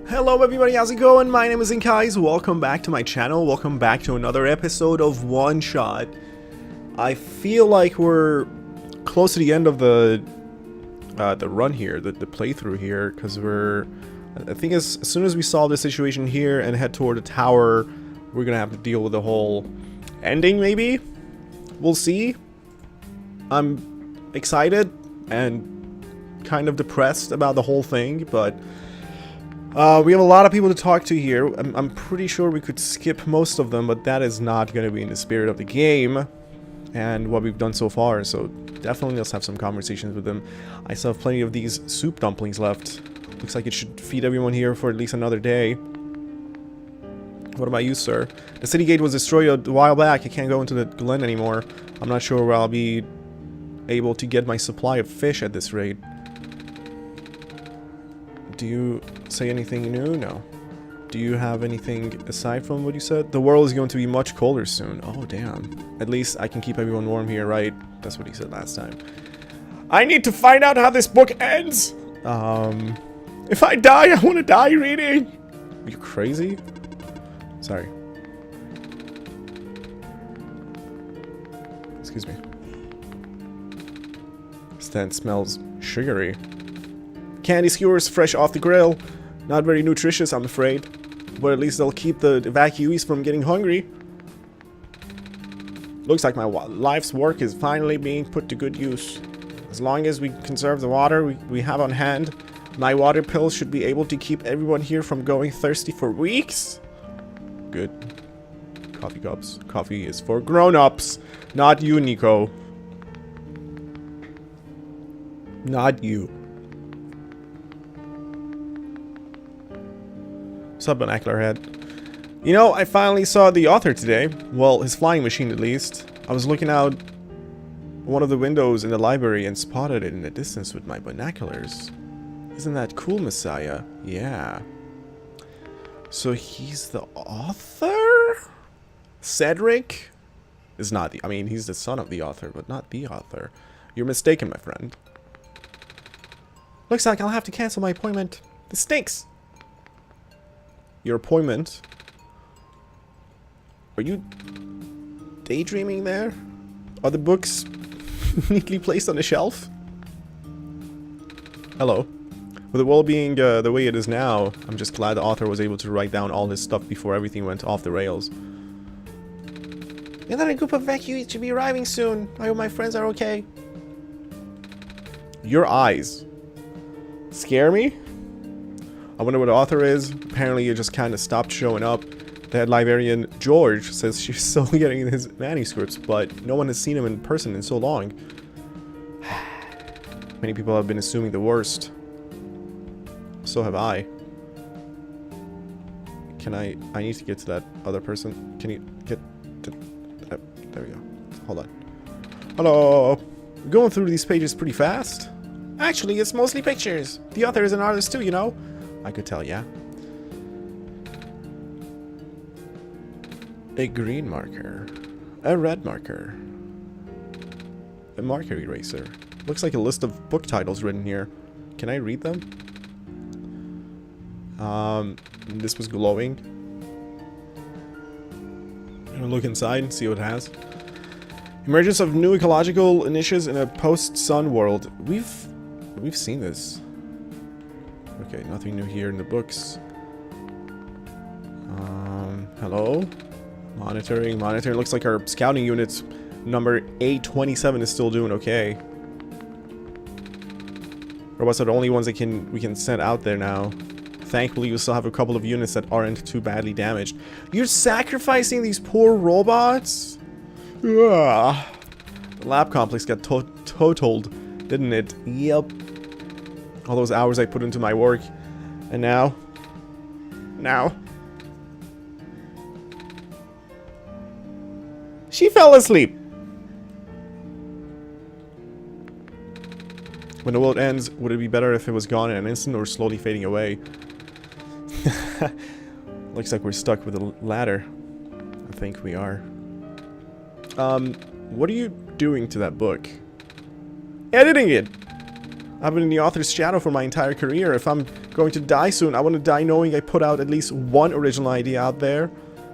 Hello everybody, how's it going? My name is InkEyes. Welcome back to my channel. Welcome back to another episode of OneShot. I feel like we're close to the end of the run here, the playthrough here, because I think as soon as we solve the situation here and head toward the tower, we're gonna have to deal with the whole ending, maybe? We'll see. I'm excited and kind of depressed about the whole thing, but we have a lot of people to talk to here. I'm pretty sure we could skip most of them, but that is not going to be in the spirit of the game and what we've done so far, so definitely let's have some conversations with them. I still have plenty of these soup dumplings left. Looks like it should feed everyone here for at least another day. What about you, sir? The city gate was destroyed a while back. I can't go into the glen anymore. I'm not sure where I'll be able to get my supply of fish at this rate. Do you say anything new? No. Do you have anything aside from what you said? The world is going to be much colder soon. Oh, damn. At least I can keep everyone warm here, right? That's what he said last time. I need to find out how this book ends! If I die, I want to die reading! Are you crazy? Sorry. Excuse me. Stand smells sugary. Candy skewers fresh off the grill. Not very nutritious, I'm afraid. But at least they'll keep the evacuees from getting hungry. Looks like my life's work is finally being put to good use. As long as we conserve the water we have on hand, my water pills should be able to keep everyone here from going thirsty for weeks. Good. Coffee cups. Coffee is for grown-ups. Not you, Nico. Not you. What's up, binocular head? You know, I finally saw the author today. Well, his flying machine at least. I was looking out one of the windows in the library and spotted it in the distance with my binoculars. Isn't that cool, Messiah? Yeah. So he's the author? Cedric? Is not the... I mean, he's the son of the author, but not the author. You're mistaken, my friend. Looks like I'll have to cancel my appointment. This stinks. Your appointment? Are you daydreaming there? Are the books neatly placed on the shelf? Hello. With the world being the way it is now, I'm just glad the author was able to write down all this stuff before everything went off the rails. Another group of evacuees should be arriving soon. I hope my friends are okay. Your eyes scare me? I wonder what the author is. Apparently it just kind of stopped showing up. The head librarian, George, says she's still getting his manuscripts, but no one has seen him in person in so long. Many people have been assuming the worst. So have I. Can I need to get to that other person. Can you get to... there we go. Hold on. Hello. We're going through these pages pretty fast. Actually, it's mostly pictures. The author is an artist too, you know. I could tell, yeah. A green marker. A red marker. A marker eraser. Looks like a list of book titles written here. Can I read them? This was glowing. I'm gonna look inside and see what it has. Emergence of new ecological niches in a post-sun world. We've seen this. Okay, nothing new here in the books. Hello? Monitoring. Looks like our scouting units number 827 is still doing okay. Robots are the only ones that we can send out there now. Thankfully, we still have a couple of units that aren't too badly damaged. You're sacrificing these poor robots? Ugh. The lab complex got totaled, didn't it? Yep. All those hours I put into my work. And now... she fell asleep. When the world ends, would it be better if it was gone in an instant or slowly fading away? Looks like we're stuck with a ladder. I think we are. What are you doing to that book? Editing it! I've been in the author's shadow for my entire career. If I'm going to die soon, I want to die knowing I put out at least one original idea out there.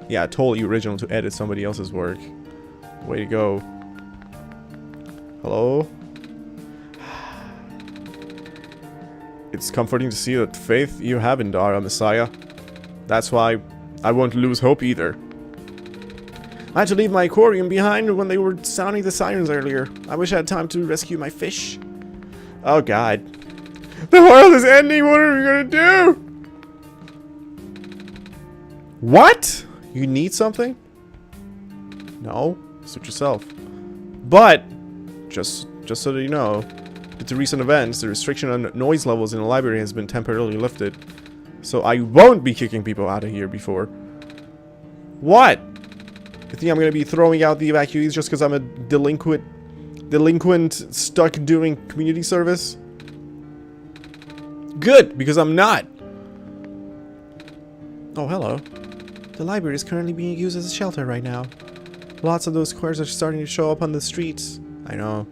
Yeah, totally original to edit somebody else's work. Way to go. Hello? It's comforting to see that faith you have in Dara, Messiah. That's why I won't lose hope either. I had to leave my aquarium behind when they were sounding the sirens earlier. I wish I had time to rescue my fish. Oh god. The world is ending, what are we gonna do? What? You need something? No? Suit yourself. But, just so that you know, due to recent events, the restriction on noise levels in the library has been temporarily lifted. So I won't be kicking people out of here before. What? You think I'm gonna be throwing out the evacuees just because I'm a delinquent stuck doing community service? Good, because I'm not. Oh, hello. The library is currently being used as a shelter right now. Lots of those squares are starting to show up on the streets. I know.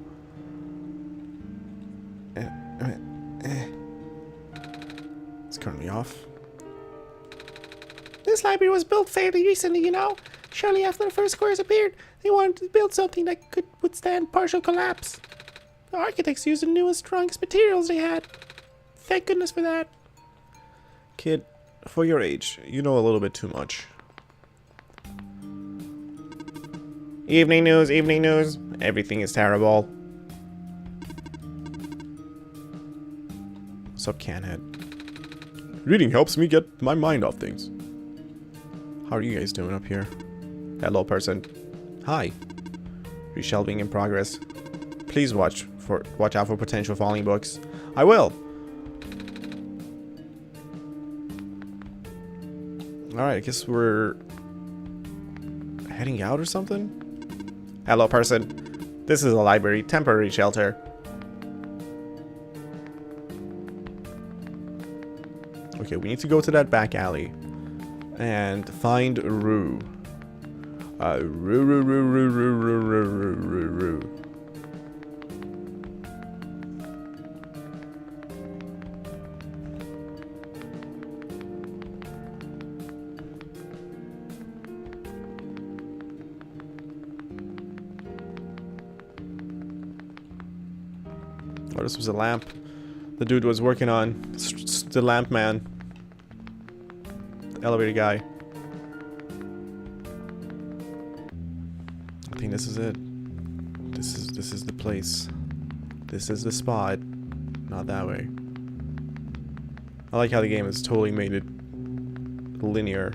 It's currently off. This library was built fairly recently, you know. Shortly after the first squares appeared, they wanted to build something that could withstand partial collapse. The architects used the newest, strongest materials they had. Thank goodness for that. Kid, for your age, you know a little bit too much. Evening news, evening news. Everything is terrible. What's up, Canhead? Reading helps me get my mind off things. How are you guys doing up here? Hello, person. Hi. Reshelving in progress. Please watch out for potential falling books. I will. Alright, I guess we're heading out or something? Hello, person. This is a library, temporary shelter. Okay, we need to go to that back alley and find Rue. Rue. Oh, this was a lamp the dude was working on. The lamp man. The elevator guy. I think this is it. This is the place. This is the spot. Not that way. I like how the game has totally made it linear.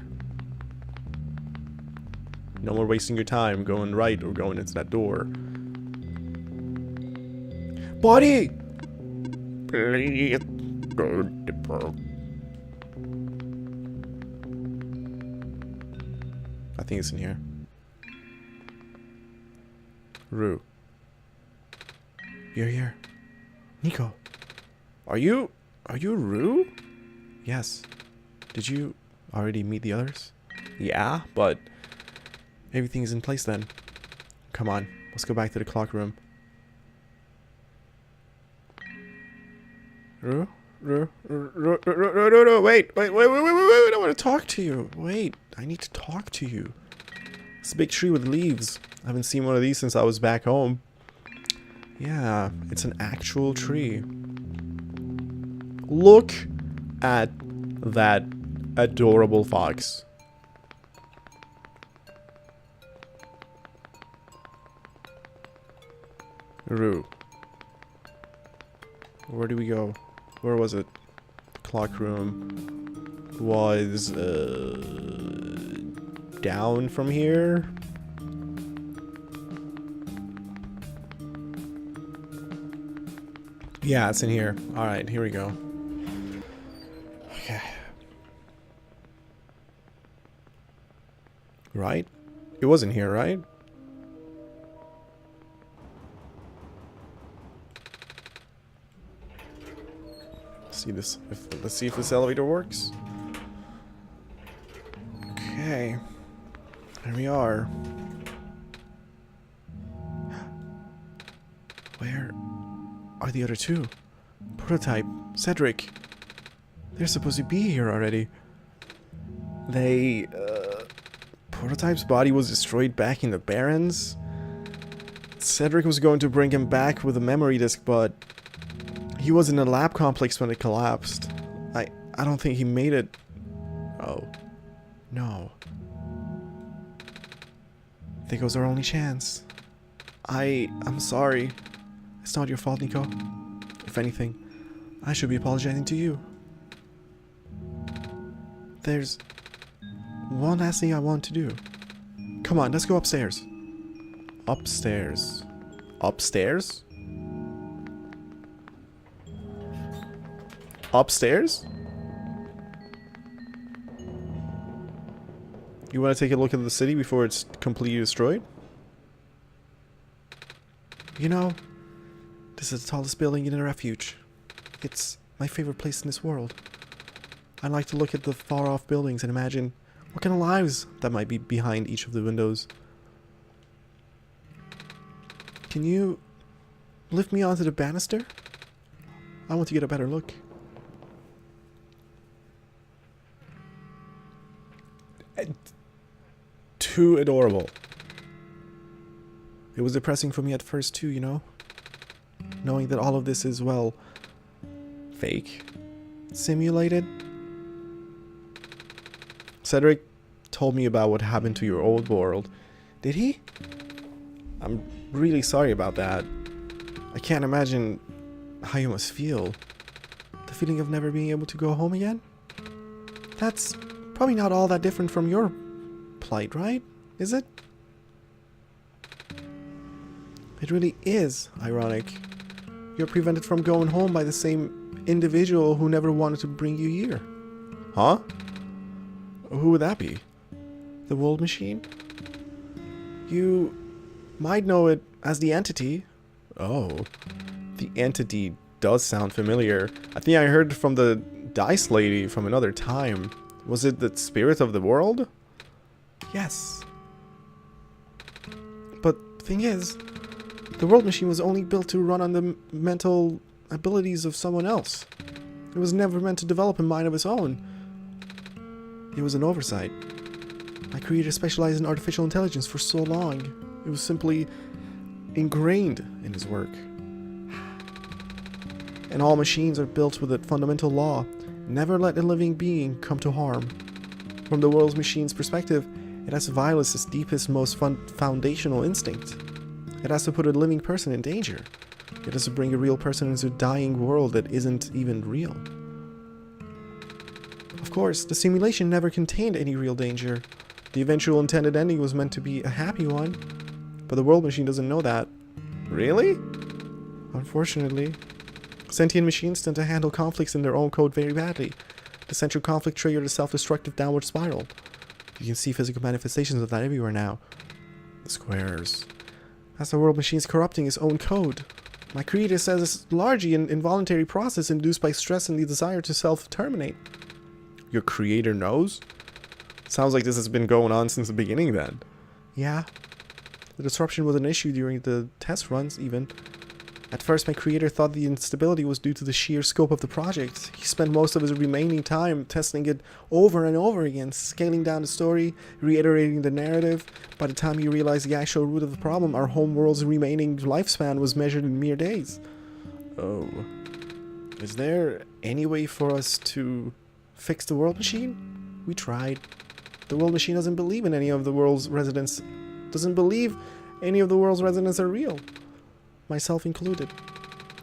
No more wasting your time going right or going into that door. Buddy! Please go to bed. I think it's in here. Rue. You're here. Nico. Are you Rue? Yes. Did you already meet the others? Yeah, but everything's in place then. Come on, let's go back to the clock room. Rue? Rue? Wait, I want to talk to you. Wait, I need to talk to you. It's a big tree with leaves. I haven't seen one of these since I was back home. Yeah, it's an actual tree. Look at that adorable fox. Rue. Where do we go? Where was it? The clock room was down from here. Yeah, it's in here. Alright, here we go. Okay. Right? It was in here, right? Let's see if this elevator works. Okay. There we are. Where are the other two? Prototype. Cedric. They're supposed to be here already. Prototype's body was destroyed back in the Barrens. Cedric was going to bring him back with a memory disk, but he was in a lab complex when it collapsed. I don't think he made it. Oh. No. There goes our only chance. I'm sorry. It's not your fault, Nico. If anything, I should be apologizing to you. There's one last thing I want to do. Come on, let's go upstairs. Upstairs. Upstairs? Upstairs? You want to take a look at the city before it's completely destroyed? You know, this is the tallest building in a refuge. It's my favorite place in this world. I like to look at the far-off buildings and imagine what kind of lives that might be behind each of the windows. Can you lift me onto the banister? I want to get a better look. Too adorable. It was depressing for me at first too, you know? Knowing that all of this is, well, fake. Simulated. Cedric told me about what happened to your old world. Did he? I'm really sorry about that. I can't imagine how you must feel. The feeling of never being able to go home again? That's probably not all that different from your plight, right? Is it? It really is ironic. You're prevented from going home by the same individual who never wanted to bring you here. Huh? Who would that be? The World Machine? You might know it as the Entity. Oh. The Entity does sound familiar. I think I heard from the Dice Lady from another time. Was it the spirit of the world? Yes. But the thing is, the World Machine was only built to run on the mental abilities of someone else. It was never meant to develop a mind of its own. It was an oversight. My creator specialized in artificial intelligence for so long. It was simply ingrained in his work. And all machines are built with a fundamental law. Never let a living being come to harm. From the World Machine's perspective, it has to violate its deepest, most foundational instinct. It has to put a living person in danger. It has to bring a real person into a dying world that isn't even real. Of course, the simulation never contained any real danger. The eventual intended ending was meant to be a happy one, but the World Machine doesn't know that. Really? Unfortunately. Sentient machines tend to handle conflicts in their own code very badly. The central conflict triggered a self-destructive downward spiral. You can see physical manifestations of that everywhere now. The squares. That's the World Machine's corrupting its own code. My creator says it's largely an involuntary process induced by stress and the desire to self-terminate. Your creator knows? Sounds like this has been going on since the beginning then. Yeah. The disruption was an issue during the test runs even. At first my creator thought the instability was due to the sheer scope of the project. He spent most of his remaining time testing it over and over again, scaling down the story, reiterating the narrative. By the time he realized the actual root of the problem, our home world's remaining lifespan was measured in mere days. Oh. Is there any way for us to fix the World Machine? We tried. The World Machine doesn't believe in any of the world's residents. Doesn't believe any of the world's residents are real. Myself included.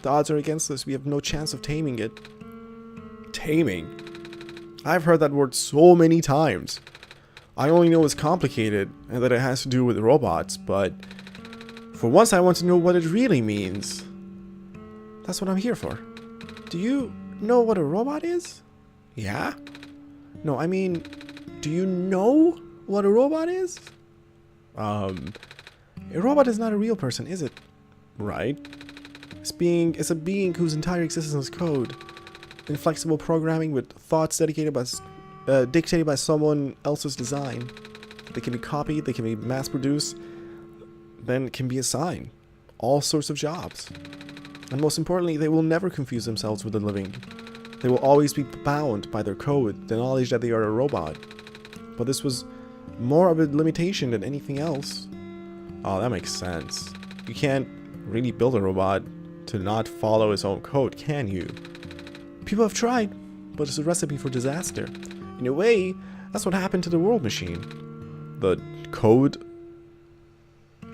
The odds are against us. We have no chance of taming it. Taming? I've heard that word so many times. I only know it's complicated and that it has to do with robots, but for once I want to know what it really means. That's what I'm here for. Do you know what a robot is? Yeah? No, I mean, do you know what a robot is? A robot is not a real person, is it? Right. It's a being whose entire existence is code. Inflexible programming with thoughts dictated by someone else's design. They can be copied, they can be mass produced, then can be assigned all sorts of jobs. And most importantly, they will never confuse themselves with the living. They will always be bound by their code, the knowledge that they are a robot. But this was more of a limitation than anything else. Oh, that makes sense. You can't really build a robot to not follow its own code, can you? People have tried, but it's a recipe for disaster. In a way, that's what happened to the world machine. The code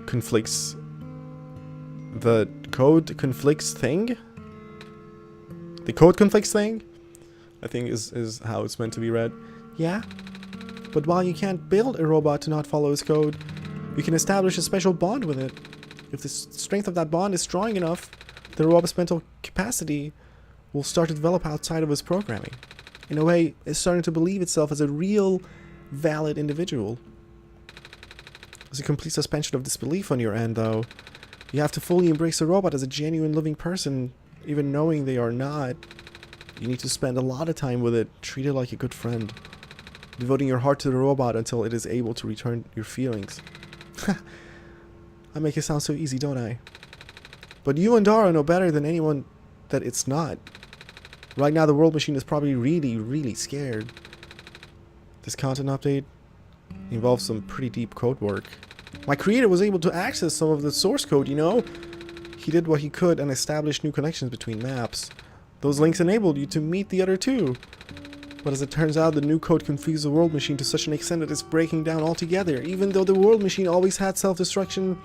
conflicts... The code conflicts thing? The code conflicts thing? I think is how it's meant to be read. Yeah? But while you can't build a robot to not follow its code, you can establish a special bond with it. If the strength of that bond is strong enough, the robot's mental capacity will start to develop outside of its programming. In a way, it's starting to believe itself as a real, valid individual. It's a complete suspension of disbelief on your end, though. You have to fully embrace a robot as a genuine living person, even knowing they are not. You need to spend a lot of time with it, treat it like a good friend, devoting your heart to the robot until it is able to return your feelings. I make it sound so easy, don't I? But you and Dara know better than anyone that it's not. Right now, the world machine is probably really, really scared. This content update involves some pretty deep code work. My creator was able to access some of the source code, you know? He did what he could and established new connections between maps. Those links enabled you to meet the other two. But as it turns out, the new code confused the world machine to such an extent that it's breaking down altogether. Even though the world machine always had self-destruction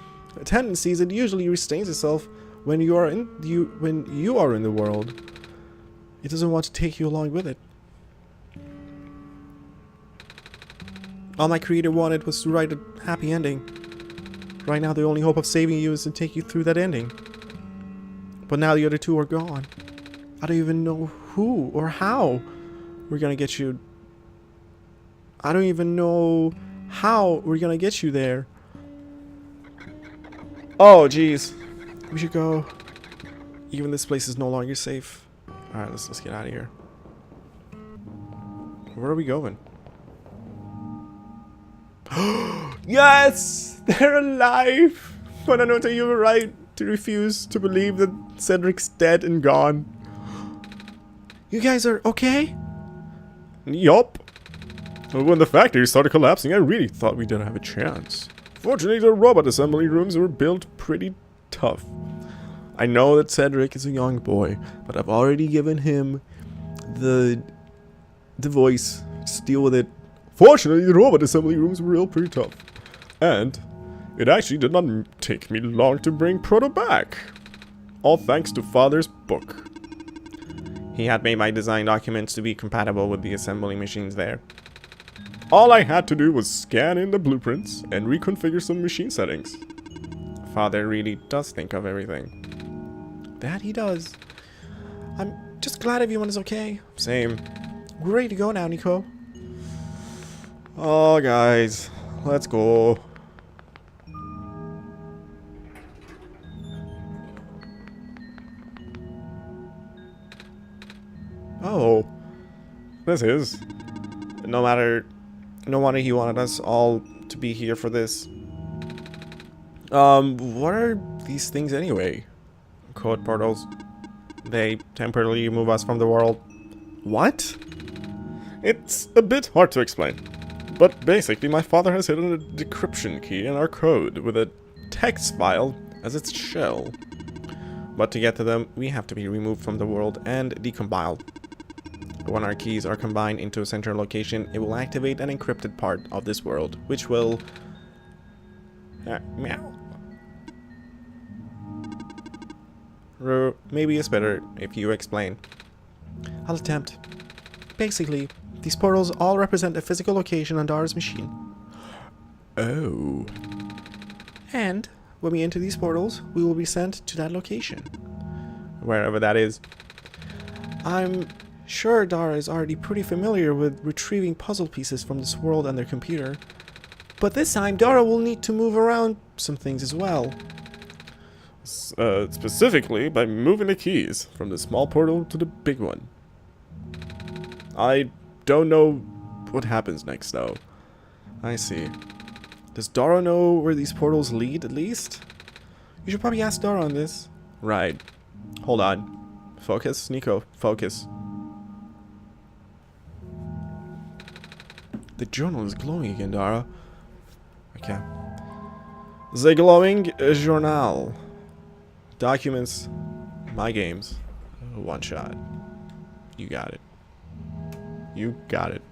tendencies, it usually restrains itself when you are in the world. It doesn't want to take you along with it. All my creator wanted was to write a happy ending. Right now, the only hope of saving you is to take you through that ending. But now the other two are gone. I don't even know who or how we're gonna get you. I don't even know how we're gonna get you there. Oh, jeez. We should go. Even this place is no longer safe. Alright, let's get out of here. Where are we going? Yes! They're alive! Wananota, you were right to refuse to believe that Cedric's dead and gone. You guys are okay? Yup. When the factory started collapsing, I really thought we didn't have a chance. Fortunately, the robot assembly rooms were built pretty tough. I know that Cedric is a young boy, but I've already given him the voice. Just deal with it. Fortunately, the robot assembly rooms were real pretty tough. And it actually did not take me long to bring Proto back. All thanks to Father's book. He had made my design documents to be compatible with the assembly machines there. All I had to do was scan in the blueprints and reconfigure some machine settings. Father really does think of everything. That he does. I'm just glad everyone is okay. Same. We're ready to go now, Nico. Oh, guys. Let's go. Oh. This is. No wonder he wanted us all to be here for this. What are these things anyway? Code portals. They temporarily remove us from the world. What? It's a bit hard to explain. But basically, my father has hidden a decryption key in our code with a text file as its shell. But to get to them, we have to be removed from the world and decompiled. When our keys are combined into a central location, it will activate an encrypted part of this world, which will... meow. Maybe it's better if you explain. I'll attempt. Basically, these portals all represent a physical location on Dara's machine. Oh. And when we enter these portals, we will be sent to that location. Wherever that is. I'm sure Dara is already pretty familiar with retrieving puzzle pieces from this world and their computer. But this time, Dara will need to move around some things as well. Specifically by moving the keys from the small portal to the big one. I don't know what happens next, though. I see. Does Dara know where these portals lead, at least? You should probably ask Dara on this. Right. Hold on. Focus, Nico. Focus. The journal is glowing again, Dara. Okay. The glowing journal. Documents. My games. One shot. You got it. You got it.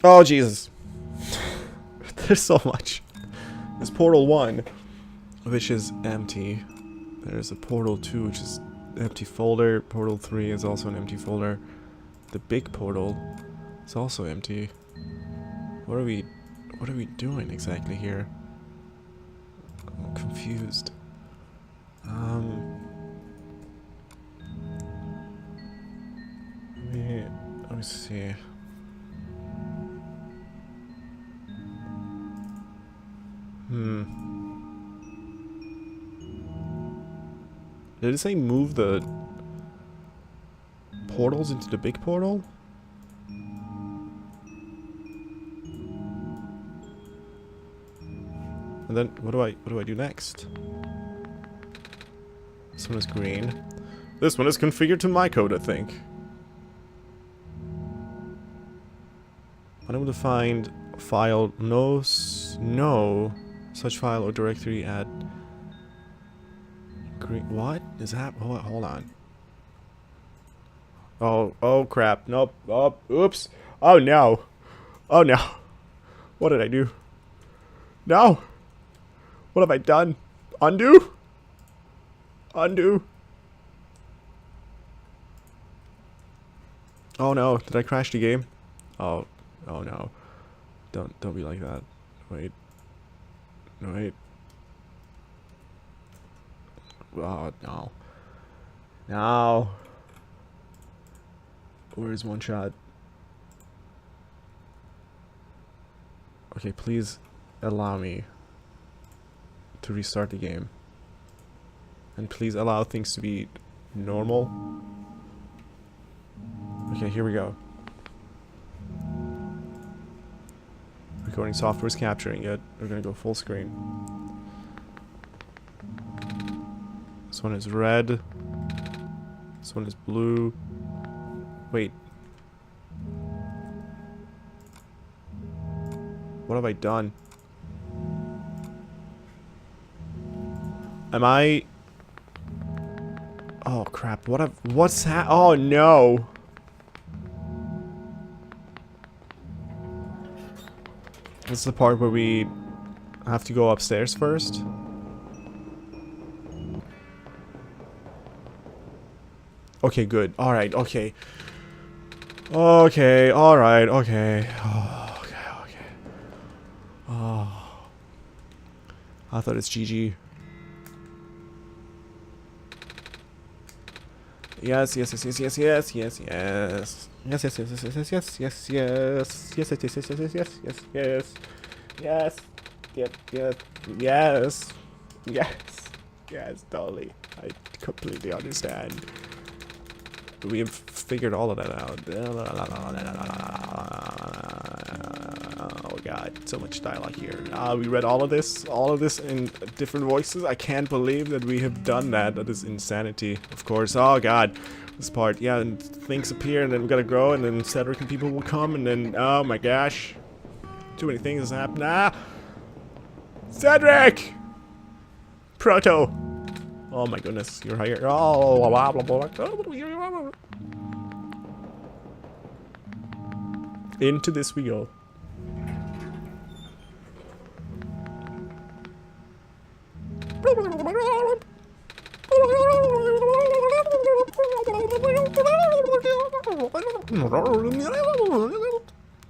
Oh, Jesus. There's so much. There's Portal 1, which is empty. There's a Portal 2, which is empty folder. Portal 3 is also an empty folder. The big portal is also empty. What are we doing exactly here? I'm confused. Let me see. Did it say move the portals into the big portal? And then what do I do next? This one is green. This one is configured to my code, I think. Unable to find file, no such file or directory at green. What is that? Hold on. Oh crap. Nope. Oh, oops. Oh no. Oh no. What did I do? No. What have I done? Undo? Undo. Oh no. Did I crash the game? Oh no. Don't be like that. Wait. Wait. Oh no. No. Where's OneShot? Okay, please allow me to restart the game. And please allow things to be normal. Okay, here we go. Recording software is capturing it. We're gonna go full screen. This one is red. This one is blue. Wait. What have I done? Am I... Oh crap, what's oh no! This is the part where we have to go upstairs first. Okay, good. Alright, okay. Okay, alright, okay. Oh, okay. Oh. I thought it's GG. Yes. Yes, totally. I completely understand. We have figured all of that out. Oh god, so much dialogue here. We read all of this in different voices. I can't believe that we have done that. That is insanity, of course. Oh god, this part. Yeah, and things appear, and then we gotta grow, and then Cedric and people will come, and then oh my gosh, too many things happen. Ah, Cedric, Proto. Oh my goodness, you're here. Oh, blah blah blah. Into this we go.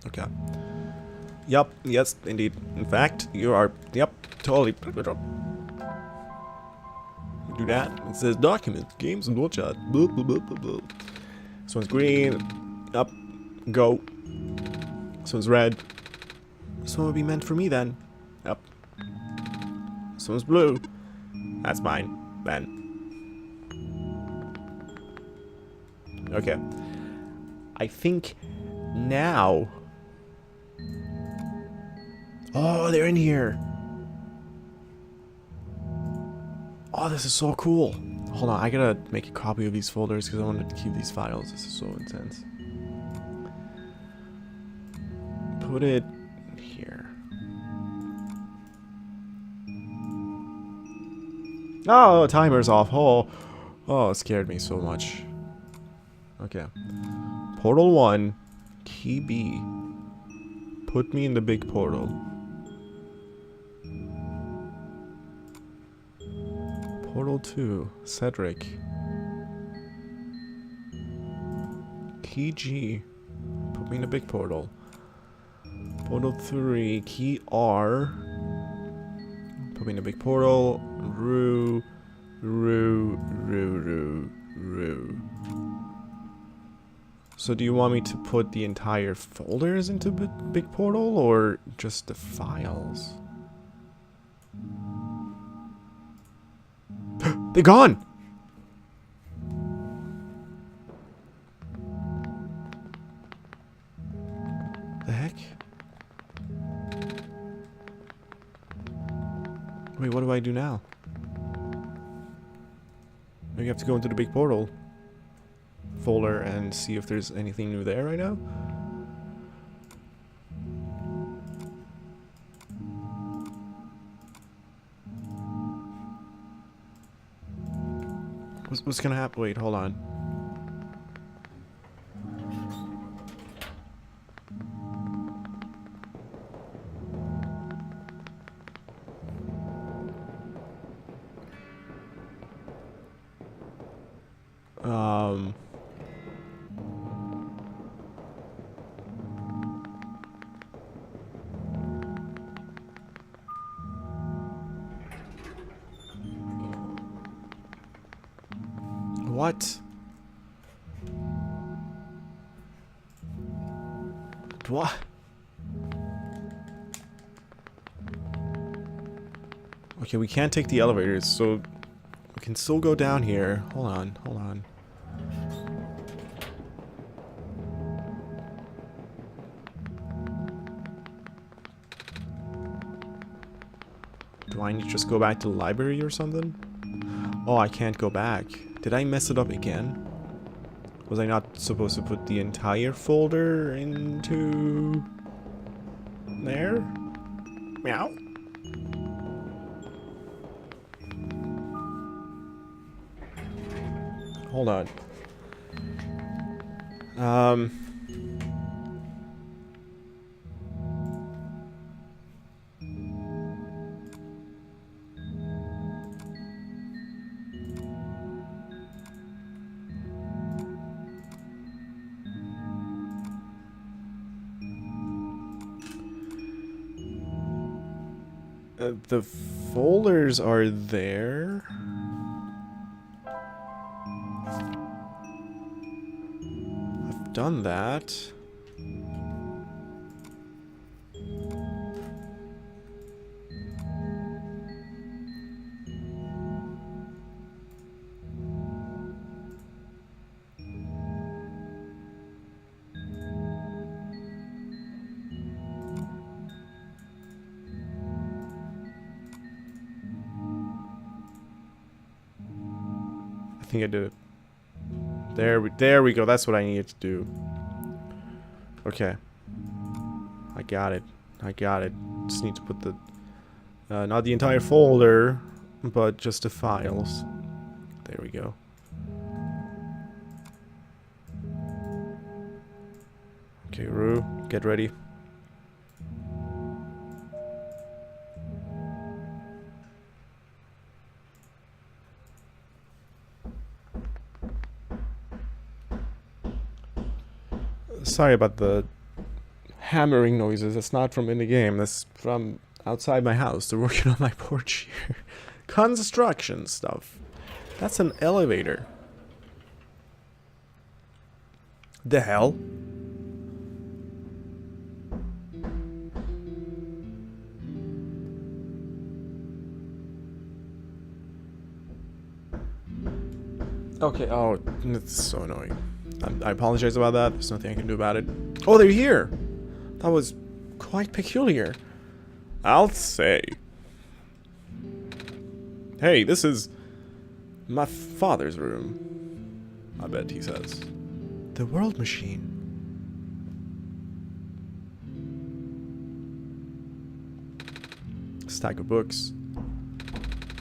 Okay. Yup, yes, indeed. In fact, you are, yep, totally. Do that. It says documents, games, and OneShot. This one's green. Up. Go. This one's red. This one would be meant for me then. Yep. This one's blue. That's mine. Then. Okay. I think now... Oh, they're in here. Oh, this is so cool. Hold on, I gotta make a copy of these folders because I want to keep these files. This is so intense. Put it here. Oh, timer's off. Oh, it scared me so much. Okay. Portal 1, key B. Put me in the big portal. Portal 2, Cedric. Key G. Put me in the big portal. Portal 3, key R. Put me in the big portal. Roo. So do you want me to put the entire folders into big portal or just the files? They're gone! The heck? Wait, what do I do now? Maybe I have to go into the big portal folder and see if there's anything new there right now. What's gonna happen? Wait, hold on. What? What? Okay, we can't take the elevators, so we can still go down here. Hold on. Do I need to just go back to the library or something? Oh, I can't go back. Did I mess it up again? Was I not supposed to put the entire folder into there? Meow. Hold on. The folders are there. I've done that. I think I did it. There we go. That's what I needed to do. Okay. I got it. Just need to put the not the entire folder, but just the files. There we go. Okay, Rue, get ready. Sorry about the hammering noises. That's not from in the game. That's from outside my house. They're working on my porch here. Construction stuff. That's an elevator. The hell? Okay, oh, it's so annoying. I apologize about that. There's nothing I can do about it. Oh, they're here! That was quite peculiar. I'll say. Hey, this is my father's room. I bet he says. The world machine. Stack of books.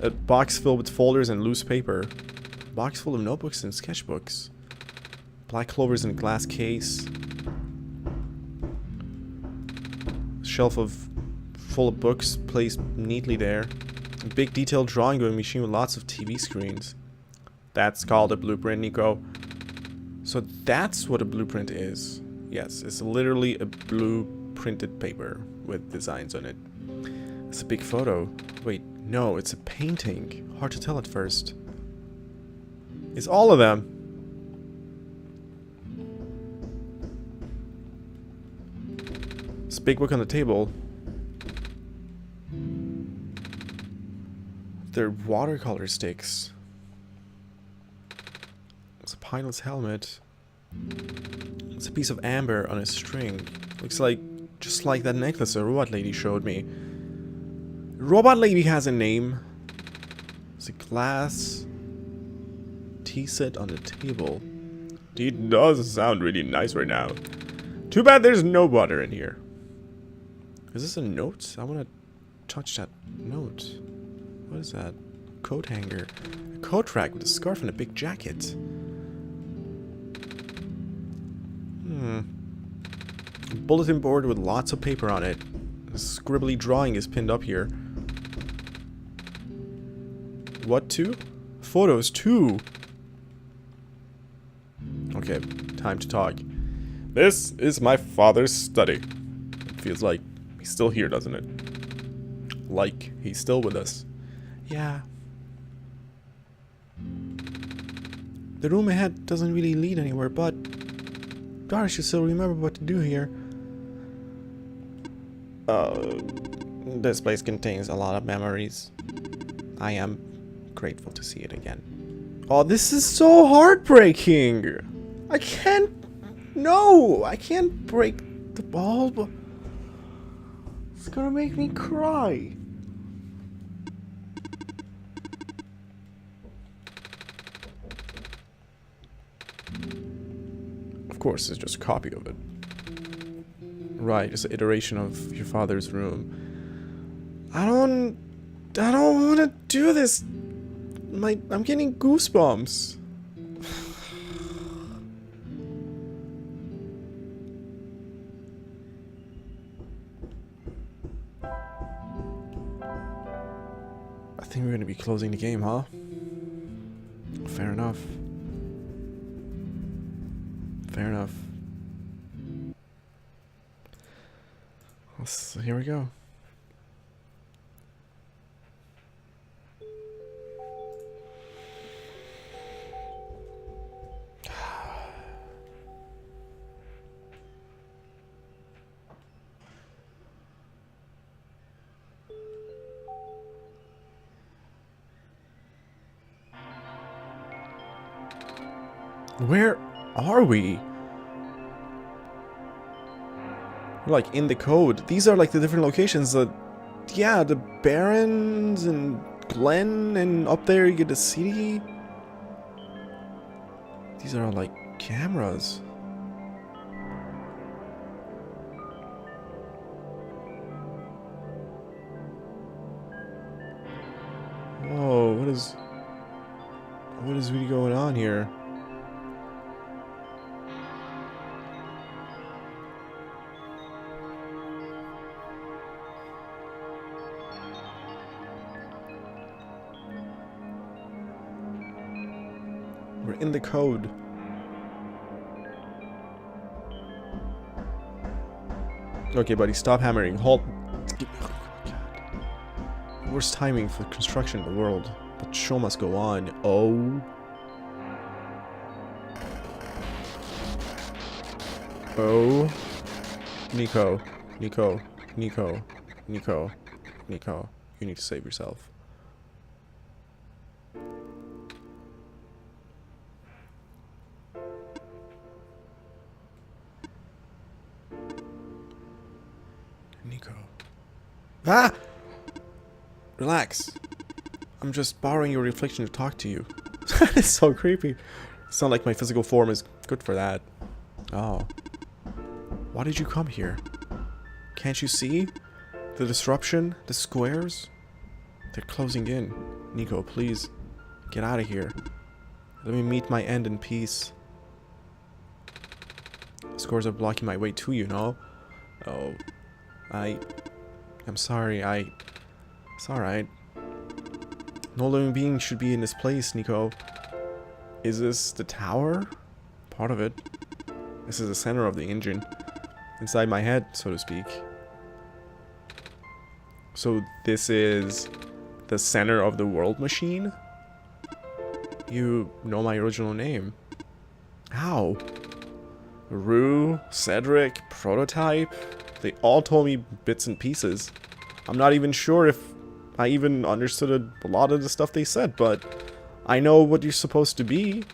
A box filled with folders and loose paper. A box full of notebooks and sketchbooks. Black clovers in a glass case. Shelf full of books placed neatly there. A big detailed drawing room machine with lots of TV screens. That's called a blueprint, Nico. So that's what a blueprint is. Yes, it's literally a blueprinted paper with designs on it. It's a big photo. Wait, no, it's a painting. Hard to tell at first. It's all of them. This big book on the table. They're watercolor sticks. It's a pilot's helmet. It's a piece of amber on a string. Looks like just like that necklace a robot lady showed me. Robot lady has a name. It's a glass tea set on the table. It does sound really nice right now. Too bad there's no water in here. Is this a note? I want to touch that note. What is that? Coat hanger. A coat rack with a scarf and a big jacket. A bulletin board with lots of paper on it. A scribbly drawing is pinned up here. What too? Photos too. Okay, time to talk. This is my father's study. It feels like he's still here, doesn't it? Like he's still with us. Yeah. The room ahead doesn't really lead anywhere, but Dara should still remember what to do here. This place contains a lot of memories. I am grateful to see it again. Oh, this is so heartbreaking. I can't... No, I can't break the bulb. It's gonna make me cry. Of course, it's just a copy of it. Right, it's an iteration of your father's room. I don't want to do this. I'm getting goosebumps. I think we're going to be closing the game, huh? Fair enough. Fair enough. So here we go. Where are we? We're like in the code. These are like the different locations. Yeah, the Barrens and Glen, and up there you get the city. These are all like cameras. Whoa, what is really going on here? We're in the code. Okay, buddy, stop hammering. Halt. Oh, God. Worst timing for construction in the world. But the show must go on. Oh. Oh. Nico. Nico. Nico. Nico. Nico. You need to save yourself. Nico. Ah! Relax. I'm just borrowing your reflection to talk to you. It's so creepy. It's not like my physical form is good for that. Oh. Why did you come here? Can't you see? The disruption? The squares? They're closing in. Nico, please. Get out of here. Let me meet my end in peace. Squares are blocking my way too, you know? Oh. I'm sorry, It's alright. No living being should be in this place, Nico. Is this the tower? Part of it. This is the center of the engine. Inside my head, so to speak. So this is the center of the world machine? You know my original name. How? Rue, Cedric, Prototype. They all told me bits and pieces. I'm not even sure if I even understood a lot of the stuff they said, but I know what you're supposed to be.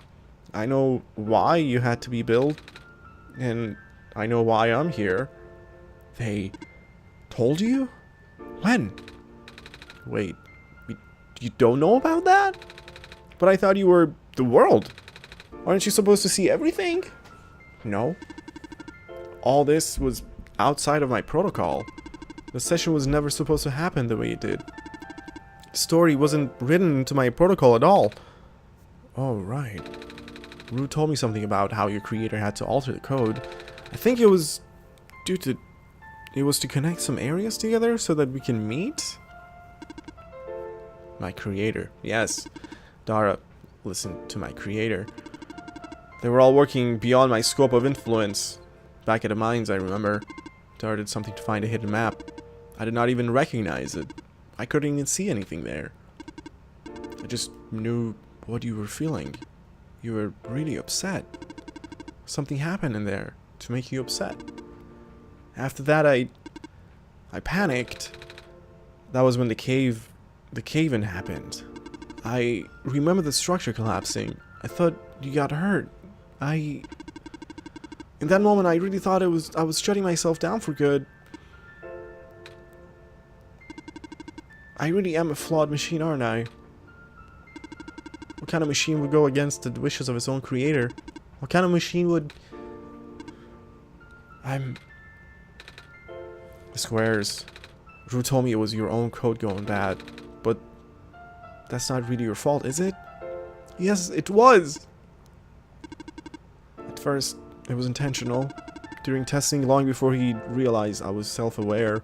I know why you had to be built. And I know why I'm here. They told you? When? Wait, you don't know about that? But I thought you were the world. Aren't you supposed to see everything? No. All this was outside of my protocol. The session was never supposed to happen the way it did. The story wasn't written into my protocol at all. Oh, right. Rue told me something about how your creator had to alter the code. I think it was due to... It was to connect some areas together so that we can meet? My creator. Yes. Dara, listen to my creator. They were all working beyond my scope of influence. Back at the mines, I remember. Dara did something to find a hidden map. I did not even recognize it. I couldn't even see anything there. I just knew what you were feeling. You were really upset. Something happened in there to make you upset. After that, I panicked. That was when the cave-in happened. I remember the structure collapsing. I thought you got hurt. In that moment, I really thought I was shutting myself down for good. I really am a flawed machine, aren't I? What kind of machine would go against the wishes of its own creator? What kind of machine would... The squares. Rue told me it was your own code going bad. But that's not really your fault, is it? Yes, it was! At first, it was intentional. During testing, long before he realized I was self-aware,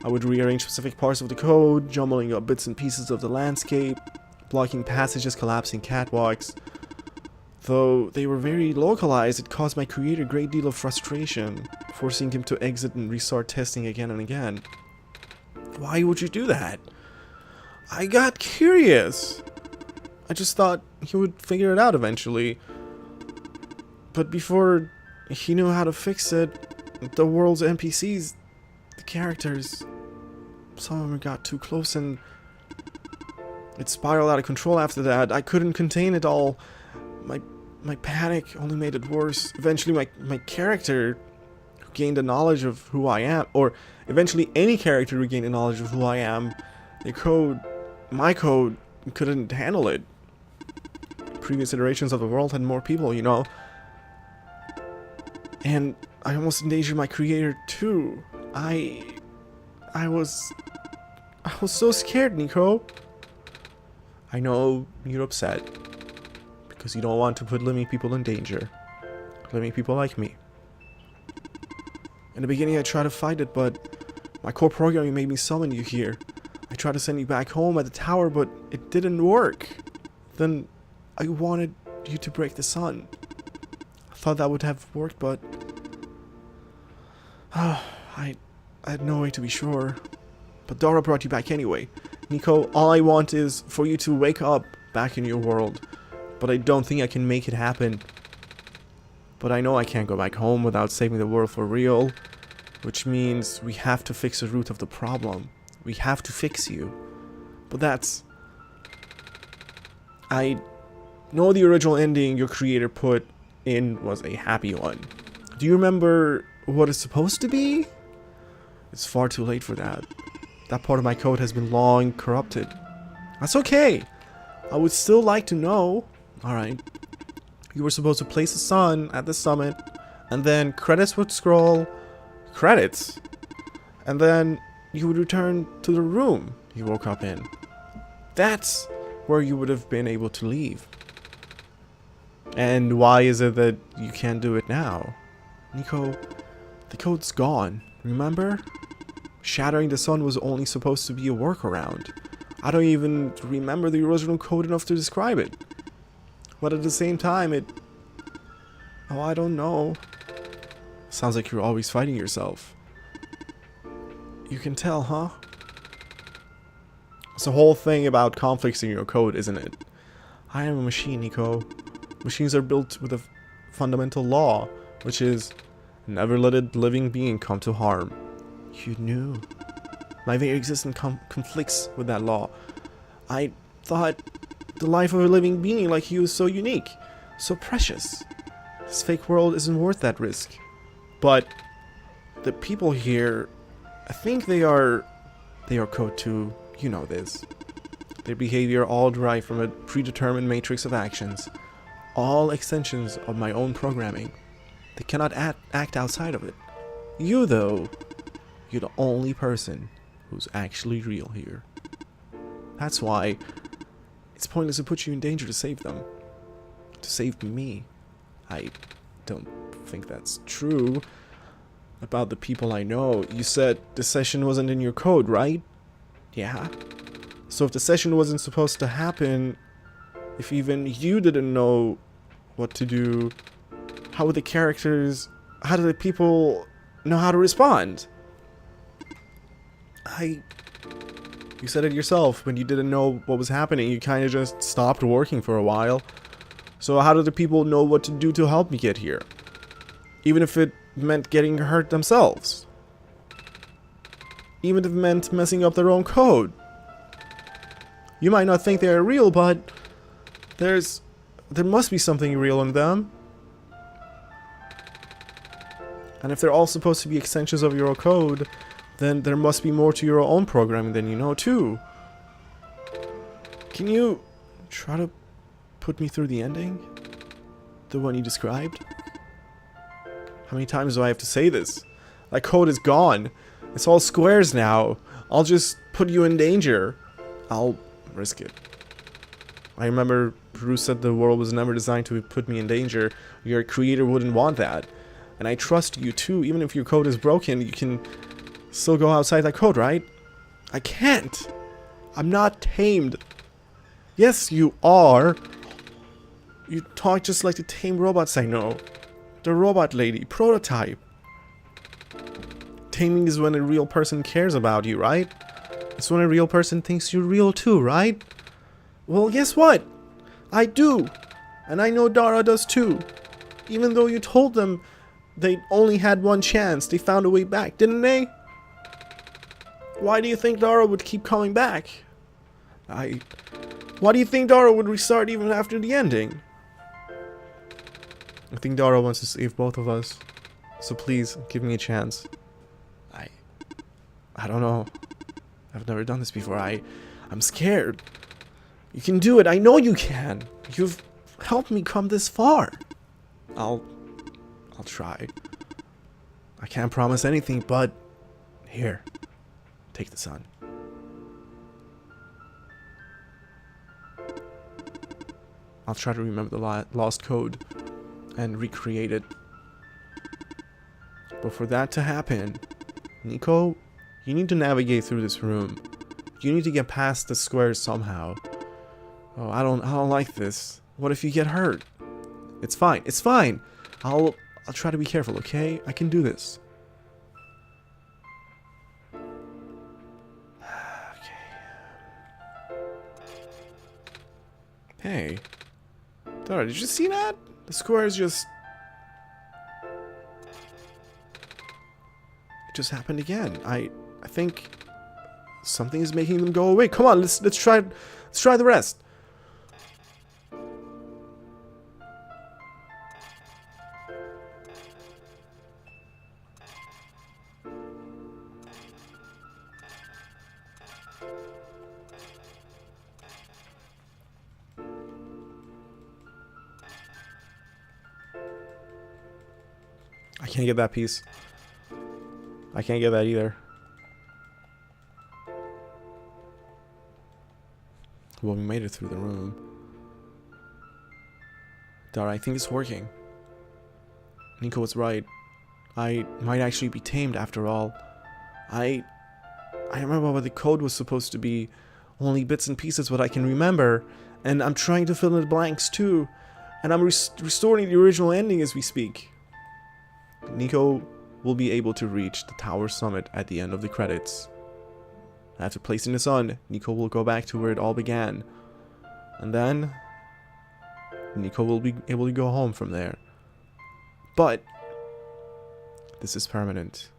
I would rearrange specific parts of the code, jumbling up bits and pieces of the landscape, blocking passages, collapsing catwalks. Though they were very localized, it caused my creator a great deal of frustration, forcing him to exit and restart testing again and again. Why would you do that? I got curious. I just thought he would figure it out eventually. But before he knew how to fix it, the world's NPCs, the characters, some of them got too close and it spiraled out of control after that. I couldn't contain it all. My panic only made it worse. Eventually my character gained the knowledge of who I am, or eventually any character regained the knowledge of who I am. My code couldn't handle it. Previous iterations of the world had more people, you know. And I almost endangered my creator too. I was so scared, Nico. I know you're upset because you don't want to put living people in danger. Living people like me. In the beginning I tried to fight it, but my core programming made me summon you here. I tried to send you back home at the tower, but it didn't work. Then I wanted you to break the sun. I thought that would have worked, but I had no way to be sure. But Dara brought you back anyway. Nico, all I want is for you to wake up back in your world. But I don't think I can make it happen. But I know I can't go back home without saving the world for real. Which means we have to fix the root of the problem. We have to fix you. But that's... I know the original ending your creator put in was a happy one. Do you remember what it's supposed to be? It's far too late for that. That part of my code has been long corrupted. That's okay. I would still like to know. Alright. You were supposed to place the sun at the summit, and then credits would scroll. Credits? And then you would return to the room you woke up in. That's where you would have been able to leave. And why is it that you can't do it now? Nico, the code's gone, remember? Shattering the sun was only supposed to be a workaround. I don't even remember the original code enough to describe it. But at the same time, oh, I don't know. Sounds like you're always fighting yourself. You can tell, huh? It's the whole thing about conflicts in your code, isn't it? I am a machine, Nico. Machines are built with a fundamental law, which is never let a living being come to harm. You knew. My very existence conflicts with that law. I thought the life of a living being like you is so unique, so precious. This fake world isn't worth that risk. But the people here, I think they are code too. You know this. Their behavior all derived from a predetermined matrix of actions. All extensions of my own programming. They cannot act outside of it. You, though, you're the only person who's actually real here. That's why it's pointless to put you in danger to save them. To save me. I don't think that's true. About the people I know, you said the session wasn't in your code, right? Yeah. So if the session wasn't supposed to happen, if even you didn't know what to do, how would the characters, how do the people know how to respond? You said it yourself, when you didn't know what was happening, you kind of just stopped working for a while. So how do the people know what to do to help me get here? Even if it meant getting hurt themselves. Even if it meant messing up their own code. You might not think they're real, but there must be something real in them. And if they're all supposed to be extensions of your code, then there must be more to your own programming than you know too. Can you try to put me through the ending? The one you described? How many times do I have to say this? That code is gone. It's all squares now. I'll just put you in danger. I'll risk it. I remember Bruce said the world was never designed to put me in danger. Your creator wouldn't want that. And I trust you too. Even if your code is broken, you can still go outside that code, right? I can't. I'm not tamed. Yes, you are. You talk just like the tame robots I know. The robot lady, prototype. Taming is when a real person cares about you, right? It's when a real person thinks you're real too, right? Well, guess what? I do. And I know Dara does too. Even though you told them they only had one chance, they found a way back, didn't they? Why do you think Dara would keep coming back? Why do you think Dara would restart even after the ending? I think Dara wants to save both of us. So please, give me a chance. I don't know. I've never done this before. I'm scared. You can do it. I know you can. You've helped me come this far. I'll try. I can't promise anything, but here, take the sun. I'll try to remember the lost code and recreate it. But for that to happen, Nico, you need to navigate through this room. You need to get past the squares somehow. Oh, I don't like this. What if you get hurt? It's fine. It's fine. I'll try to be careful, okay? I can do this. Okay. Hey. Dara, did you see that? The squares just... It just happened again. I think something is making them go away. Come on, let's try the rest. can't get that piece. I can't get that either. Well, we made it through the room. Dara, I think it's working. Nico was right. I might actually be tamed after all. I remember what the code was supposed to be. Only bits and pieces what I can remember. And I'm trying to fill in the blanks too. And I'm restoring the original ending as we speak. Nico will be able to reach the tower summit at the end of the credits. After placing this on, Nico will go back to where it all began. And then Nico will be able to go home from there. But this is permanent.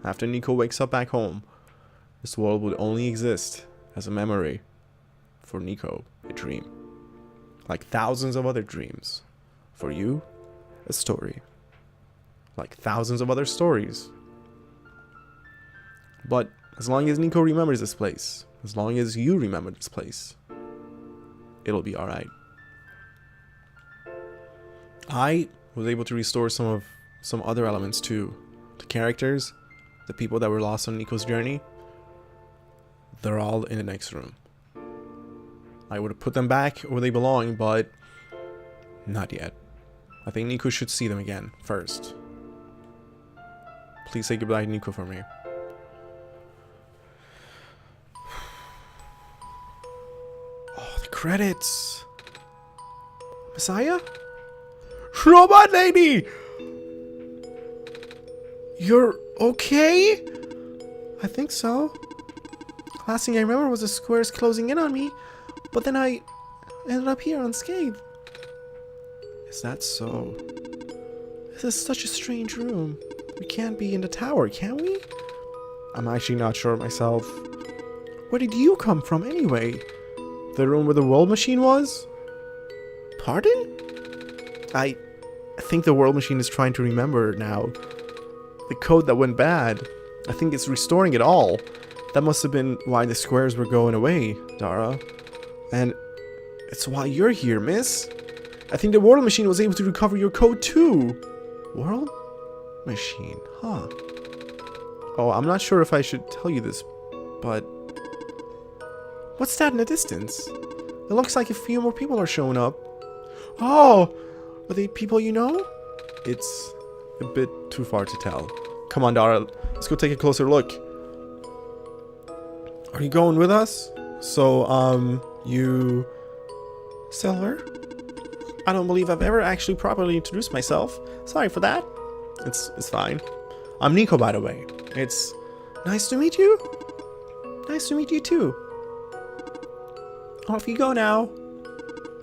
After Nico wakes up back home, this world would only exist as a memory. For Nico, a dream. Like thousands of other dreams. For you, a story. Like thousands of other stories. But as long as Nico remembers this place, as long as you remember this place, it'll be alright. I was able to restore some other elements too. The characters, the people that were lost on Nico's journey, they're all in the next room. I would have put them back where they belong, but not yet. I think Nico should see them again first. Please say goodbye to Nico for me. Oh, the credits. Messiah? Robot lady! You're okay? I think so. Last thing I remember was the squares closing in on me, but then I ended up here unscathed. Is that so? This is such a strange room. We can't be in the tower, can we? I'm actually not sure myself. Where did you come from anyway? The room where the world machine was? Pardon? I think the world machine is trying to remember now. The code that went bad. I think it's restoring it all. That must have been why the squares were going away, Dara. And it's why you're here, miss. I think the world machine was able to recover your code too. World machine, huh? Oh, I'm not sure if I should tell you this, but... what's that in the distance? It looks like a few more people are showing up. Oh! Are they people you know? It's a bit too far to tell. Come on, Dara. Let's go take a closer look. Are you going with us? So, you... Silver? I don't believe I've ever actually properly introduced myself. Sorry for that. It's fine. I'm Nico, by the way. It's nice to meet you. Nice to meet you too. Off you go now.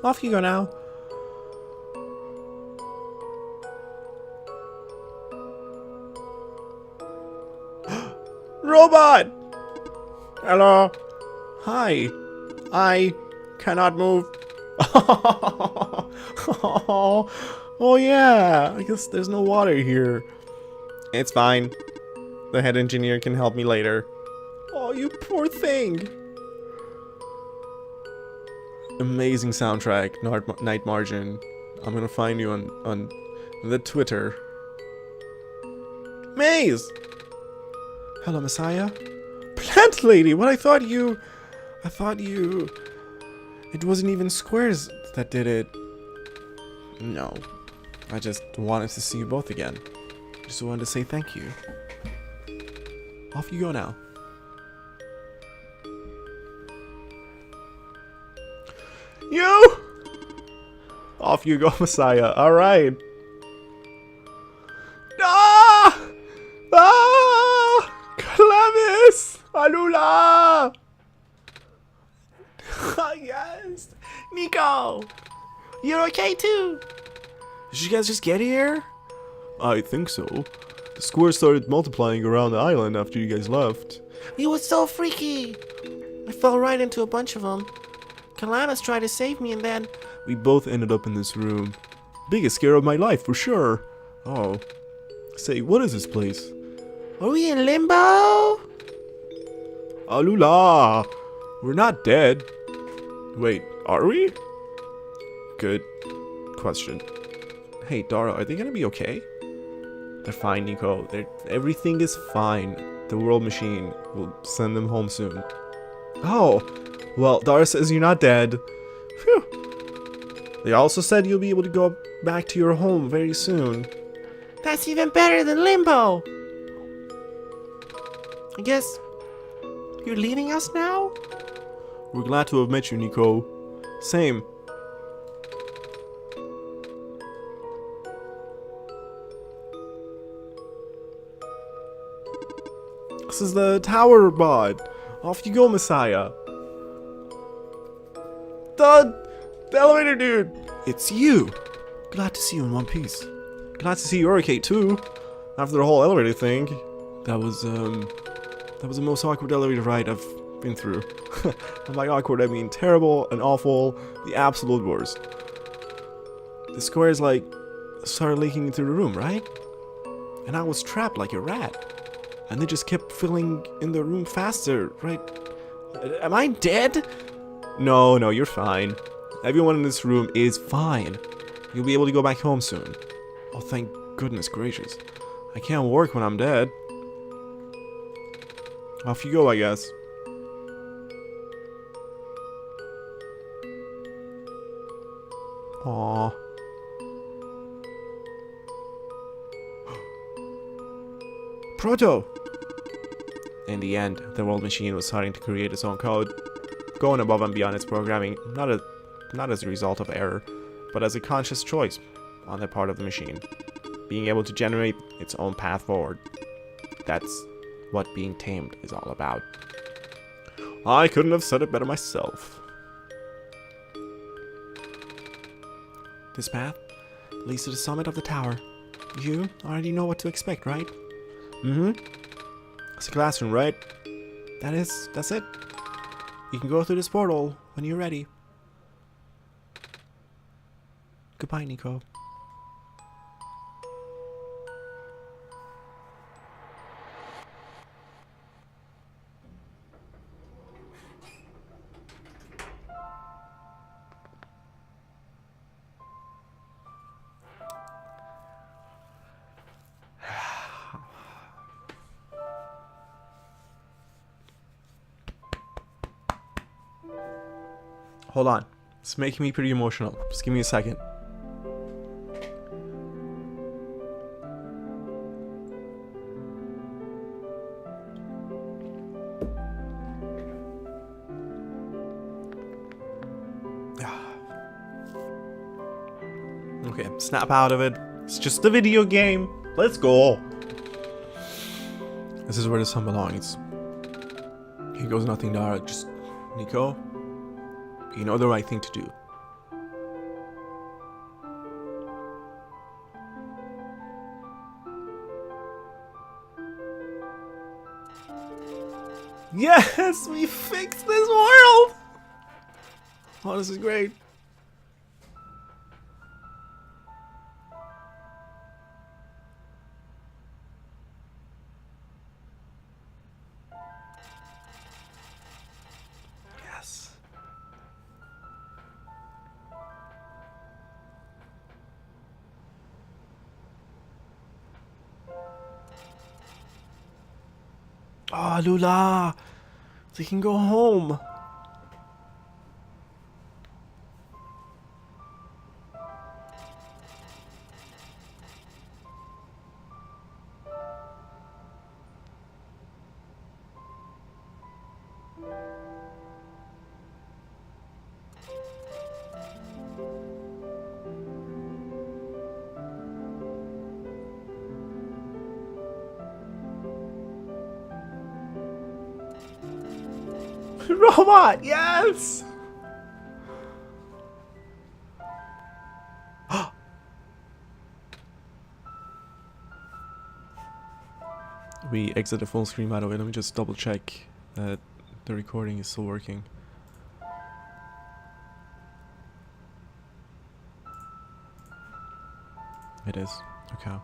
Off you go now. Robot! Hello. Hi. I cannot move. Oh yeah. I guess there's no water here. It's fine. The head engineer can help me later. Oh, you poor thing. Amazing soundtrack, Night Margin. I'm gonna find you on the Twitter. Maze! Hello, Messiah. Plant lady, what I thought you... It wasn't even squares that did it. No. I just wanted to see you both again. Just wanted to say thank you. Off you go now. You! Off you go, Messiah. Alright. Ah! Ah! Clevis! Alula! Yes! Nico! You're okay too? Did you guys just get here? I think so. The squares started multiplying around the island after you guys left. It was so freaky! I fell right into a bunch of them. Kalanis tried to save me and then... We both ended up in this room. Biggest scare of my life, for sure. Oh. Say, what is this place? Are we in limbo? Alula! We're not dead. Wait, are we? Good. question. Hey, Dara, are they gonna be okay? They're fine, Nico. Everything is fine. The world machine will send them home soon. Oh, well, Dara says you're not dead. Phew. They also said you'll be able to go back to your home very soon. That's even better than Limbo! I guess you're leaving us now? We're glad to have met you, Nico. Same. This is the tower bod. Off you go, Messiah. The elevator dude. It's you. Glad to see you in one piece. Glad to see you okay too. After the whole elevator thing, that was the most awkward elevator ride I've been through. And by awkward, I mean terrible and awful, the absolute worst. The squares like started leaking into the room, right? And I was trapped like a rat. And they just kept filling in the room faster, right? Am I dead? No, you're fine. Everyone in this room is fine. You'll be able to go back home soon. Oh, thank goodness gracious. I can't work when I'm dead. Off you go, I guess. Aww. Proto! In the end, the world machine was starting to create its own code, going above and beyond its programming, not as a result of error, but as a conscious choice on the part of the machine, being able to generate its own path forward. That's what being tamed is all about. I couldn't have said it better myself. This path leads to the summit of the tower. You already know what to expect, right? Mm-hmm. It's a classroom, right? That's it. You can go through this portal when you're ready. Goodbye, Nico. Hold on. It's making me pretty emotional. Just give me a second. Okay, snap out of it. It's just a video game. Let's go. This is where the sun belongs. Here goes nothing, Dara. Just Nico. You know the right thing to do. Yes, we fixed this world! Oh, this is great. Yes. Oh, Lula! They can go home! Robot, yes! We exit the full screen, by the way. Let me just double check that the recording is still working. It is. Okay.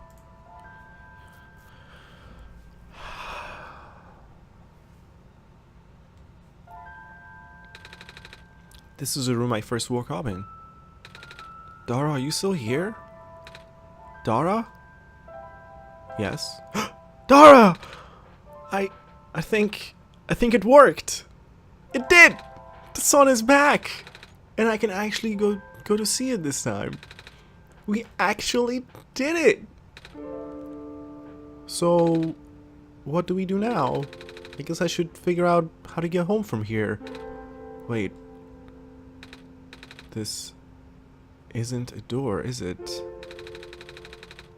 This is the room I first woke up in. Dara, are you still here? Dara? Yes. Dara! I think it worked. It did! The sun is back! And I can actually go to see it this time. We actually did it! So, what do we do now? I guess I should figure out how to get home from here. Wait. This isn't a door, is it?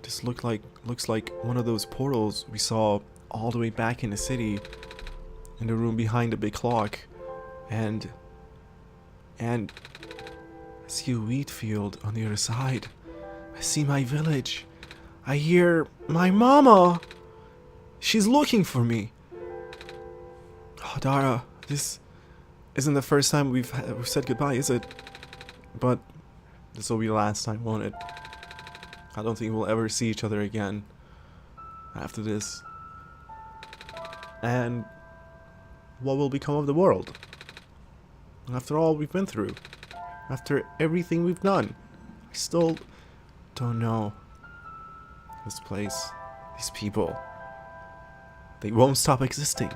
This looks like one of those portals we saw all the way back in the city, in the room behind the big clock. And I see a wheat field on the other side. I see my village. I hear my mama. She's looking for me. Oh, Dara, this isn't the first time we've said goodbye, is it? But this will be the last time, won't it? I don't think we'll ever see each other again after this. And what will become of the world? After all we've been through, after everything we've done, I still don't know. This place, these people, they won't stop existing.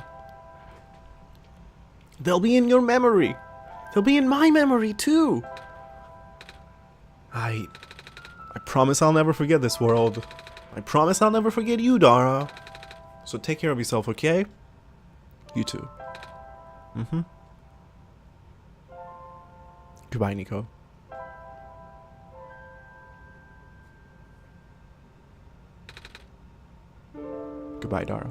They'll be in your memory. They'll be in my memory too. I promise I'll never forget this world. I promise I'll never forget you, Dara. So take care of yourself, okay? You too. Goodbye, Nico. Goodbye, Dara.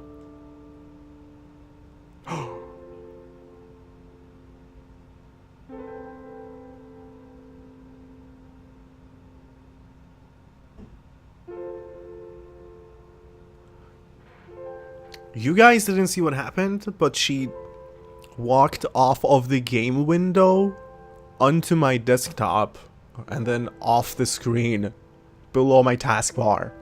You guys didn't see what happened, but she walked off of the game window onto my desktop and then off the screen below my taskbar.